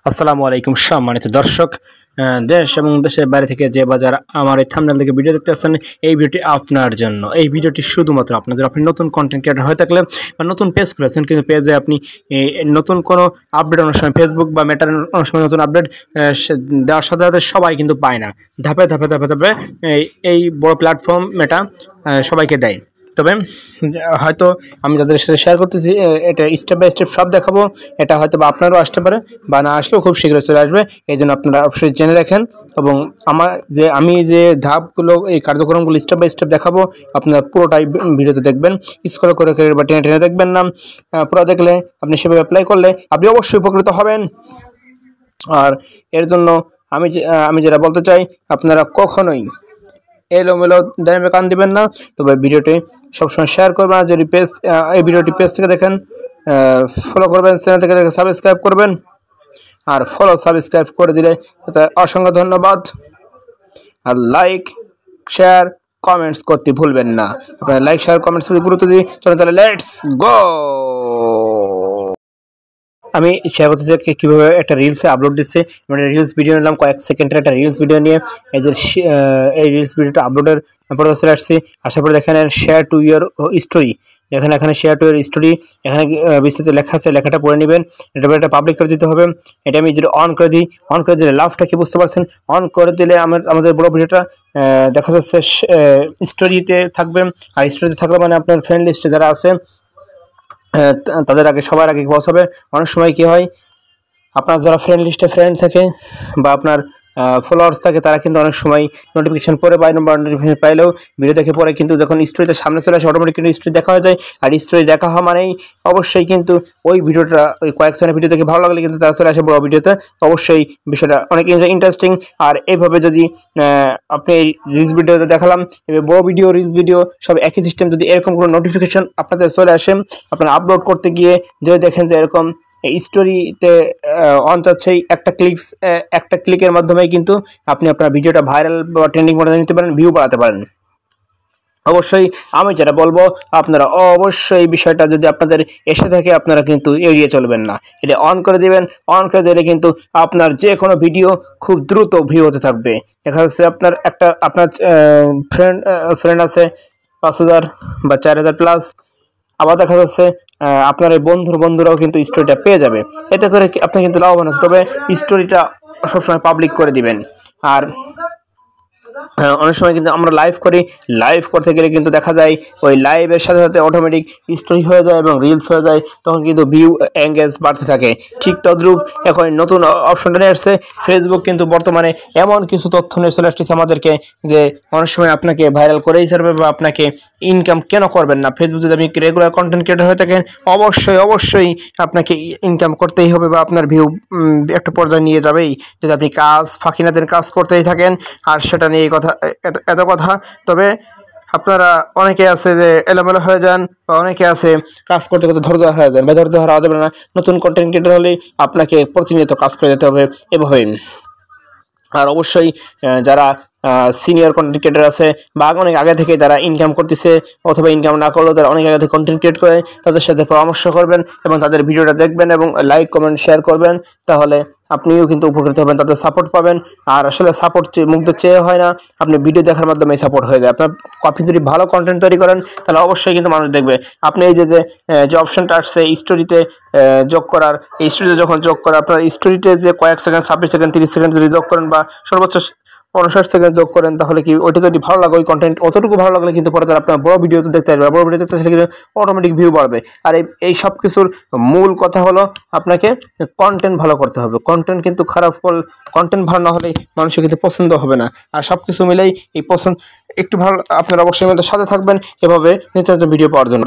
আসসালামু আলাইকুম সম্মানিত দর্শক, দেশ এবং দেশের বাইরে থেকে যে বাজার আমার এই থাম্বনেল থেকে ভিডিও দেখতে আসছেন, এই ভিডিওটি আপনার জন্য। এই ভিডিওটি শুধুমাত্র আপনাদের, আপনি নতুন কন্টেন্ট ক্রিয়েটর হয়ে থাকলে বা নতুন পেজ খুলেছেন কিন্তু পেজে আপনি নতুন কোনো আপডেট অনেক সময় ফেসবুক বা মেটার অনেক সময় নতুন আপডেট দেওয়ার সাথে সাথে সবাই কিন্তু পায় না। ধাপে ধাপে ধাপে ধাপে এই বড় প্ল্যাটফর্ম মেটা সবাইকে দেয়। তবে হয়তো আমি যাদের সাথে শেয়ার করতেছি এটা স্টেপ বাই স্টেপ সব দেখাবো। এটা হয়তো বা আপনারও আসতে পারে বা না আসলেও খুব শীঘ্রই চলে আসবে। এই জন্য আপনারা অবশ্যই জেনে রাখেন এবং আমি যে ধাপগুলো, এই কার্যক্রমগুলো স্টেপ বাই স্টেপ দেখাবো, আপনারা পুরোটাই ভিডিওতে দেখবেন। স্ক্রল করে বা টেনে টেনে দেখবেন না। পুরো দেখলে আপনি সেভাবে অ্যাপ্লাই করলে আপনি অবশ্যই উপকৃত হবেন। আর এর জন্য আমি যেটা বলতে চাই, আপনারা কখনোই এলোমেলো দাঁড়িয়ে কান দিবেন না। তবে ভিডিওটি সবসময় শেয়ার করবেন। আর যদি এই ভিডিওটি পেজ থেকে দেখেন, ফলো করবেন, চ্যানেল থেকে দেখে সাবস্ক্রাইব করবেন। আর সাবস্ক্রাইব করে দিলে অসংখ্য ধন্যবাদ। আর লাইক, শেয়ার, কমেন্টস করতে ভুলবেন না। আপনারা লাইক, শেয়ার, কমেন্টস গুরুত্ব দিই। চলো তাহলে লেটস গো। আমি শেয়ার করতে চাই কীভাবে একটা রিলসে আপলোড দিচ্ছে। মানে রিলস ভিডিও নিলাম, কয়েক সেকেন্ডের একটা রিলস ভিডিও নিয়ে এই রিলস ভিডিওটা আপলোডের পরে চলে আসছি। আসার পরে দেখেন শেয়ার টু ইয়োর স্টোরি, এখানে শেয়ার টু ইয়োর স্টোরি, এখানে বিস্তারিত লেখা আছে, লেখাটা পড়ে নেবেন। এটা পাবলিক করে দিতে হবে। এটা আমি যদি অন করে দিই, অন করে দিলে লাভটা কি বুঝতে পারছেন? অন করে দিলে আমাদের বড় ভিডিওটা দেখা যাচ্ছে স্টোরিতে থাকবে। আর স্টোরিতে থাকলে মানে আপনার ফ্রেন্ড লিস্টে যারা আছে তাদের আগে, সবার আগে পৌঁছাবে। অনেক সময় কি হয়, আপনার যারা ফ্রেন্ড লিস্টে ফ্রেন্ড থাকে বা আপনার ফলোয়ার্স থাকে, তারা কিন্তু অনেক সময় নোটিফিকেশন পরে পায় না, বা নোটিফিকেশন পাইলেও ভিডিও দেখে পরে কিন্তু যখন স্টোরিতে সামনে চলে আসে অটোমেটিক কিন্তু স্টোরি দেখা হয়ে যায়। আর স্টোরি দেখা হওয়া মানেই অবশ্যই কিন্তু ওই ভিডিওটা, ওই কয়েক সেকেন্ড ভিডিও দেখে ভালো লাগলে কিন্তু তারা চলে আসে বড় ভিডিওতে। অবশ্যই বিষয়টা অনেক ইন্টারেস্টিং। আর এইভাবে যদি আপনি এই রিলস ভিডিওতে দেখালাম, বড় ভিডিও, রিলস ভিডিও সব একই সিস্টেম, যদি এরকম কোনো নোটিফিকেশন আপনাদের চলে আসে, আপনারা আপলোড করতে গিয়ে যদি দেখেন যে এরকম স্টোরিতে অন চাচ্ছে, একটা ক্লিকের মাধ্যমে কিন্তু আপনি আপনার ভিডিওটা ভাইরাল বা ট্রেন্ডিং মডেলে নিতে পারেন, ভিউ বাড়াতে পারেন। অবশ্যই আমি যেটা বলবো, আপনারা অবশ্যই বিষয়টা যদি আপনাদের এসে থাকে, আপনারা কিন্তু এড়িয়ে চলবেন না। এটা অন করে দিবেন। অন করে দিলে কিন্তু আপনার যে কোনো ভিডিও খুব দ্রুত ভিউ হতে থাকবে। দেখা যাচ্ছে আপনার ফ্রেন্ড আছে 5,000 বা 4,000 প্লাস। আবার দেখা যাচ্ছে আপনার এই বন্ধুরাও কিন্তু স্টোরিটা পেয়ে যাবে। এতে করে আপনি কিন্তু লাভবান আছে। তবে স্টোরিটা সবসময় পাবলিক করে দিবেন। আর অনেক সময় কিন্তু আমরা লাইভ করতে গেলে কিন্তু দেখা যায় ওই লাইভের সাথে সাথে অটোমেটিক স্টোরি হয়ে যায় এবং রিলস হয়ে যায়, তখন কিন্তু ভিউ এঙ্গেজ বাড়তে থাকে। ঠিক তদ্রূপ এখন নতুন অপশনটা নিয়ে আসছে ফেসবুক, কিন্তু বর্তমানে এমন কিছু তথ্য নিয়ে চলে আসছে আমাদেরকে যে অনেক সময় আপনাকে ভাইরাল করেই ছাড়বে বা আপনাকে ইনকাম কেন করবেন না। ফেসবুক যদি আপনি রেগুলার কন্টেন্ট ক্রিয়েটর হয়ে থাকেন, অবশ্যই আপনাকে ইনকাম করতেই হবে বা আপনার ভিউ একটা পর্যায়ে নিয়ে যাবেই, যদি আপনি ফাঁকি না দেন, কাজ করতেই থাকেন। আর সেটা নিয়ে এত কথা। তবে আপনারা অনেকে আছে যে এলোমেলো হয়ে যান, বা অনেকে আছে কাজ করতে করতে ধৈর্য হয়ে যান, বা ধৈর্য হারা যাবে না। নতুন কন্টেন্ট ক্রিয়েটর হলেই আপনাকে প্রতিনিয়ত কাজ করে যেতে হবে এভাবে। আর অবশ্যই যারা সিনিয়র কন্টেন্ট ক্রিয়েটর আছে বা অনেক আগে থেকে যারা ইনকাম করতেছে, অথবা ইনকাম না করলেও তারা অনেক আগে থেকে কন্টেন্ট ক্রিয়েট করে, তাদের সাথে পরামর্শ করবেন এবং তাদের ভিডিওটা দেখবেন এবং লাইক, কমেন্ট, শেয়ার করবেন। তাহলে আপনিও কিন্তু উপকৃত হবেন, তাদের সাপোর্ট পাবেন। আর আসলে সাপোর্ট মুগ্ধ চেয়ে হয় না, আপনি ভিডিও দেখার মাধ্যমে সাপোর্ট হয়ে যায়। আপনি যদি ভালো কন্টেন্ট তৈরি করেন, তাহলে অবশ্যই কিন্তু মানুষ দেখবে। আপনি এই যে অপশনটা আসছে স্টোরিতে যোগ করার, এই স্টোরিতে যখন যোগ করা, আপনার স্টোরিতে যে কয়েক সেকেন্ড, 26 সেকেন্ড, 30 সেকেন্ড যদি যোগ করেন বা সর্বোচ্চ 59 সেকেন্ড যোগ করেন, তাহলে কি ওইটা যদি ভালো লাগে, ওই কন্টেন্ট অতটুকু ভালো লাগলে কিন্তু পরে তারা আপনার বড় ভিডিওতে দেখতে আসবে। বড় ভিডিও দেখতে আসলে কিন্তু অটোমেটিক ভিউ বাড়বে। আর এই সব কিছুর মূল কথা হলো আপনাকে কন্টেন্ট ভালো করতে হবে। কন্টেন্ট কিন্তু কন্টেন্ট ভালো না হলে মানুষের কিন্তু পছন্দ হবে না। আর সব কিছু মিলেই এই পছন্দ একটু ভালো, আপনারা অবশ্যই আমাদের সাথে থাকবেন এভাবে নিত্য নতুন ভিডিও পাওয়ার জন্য।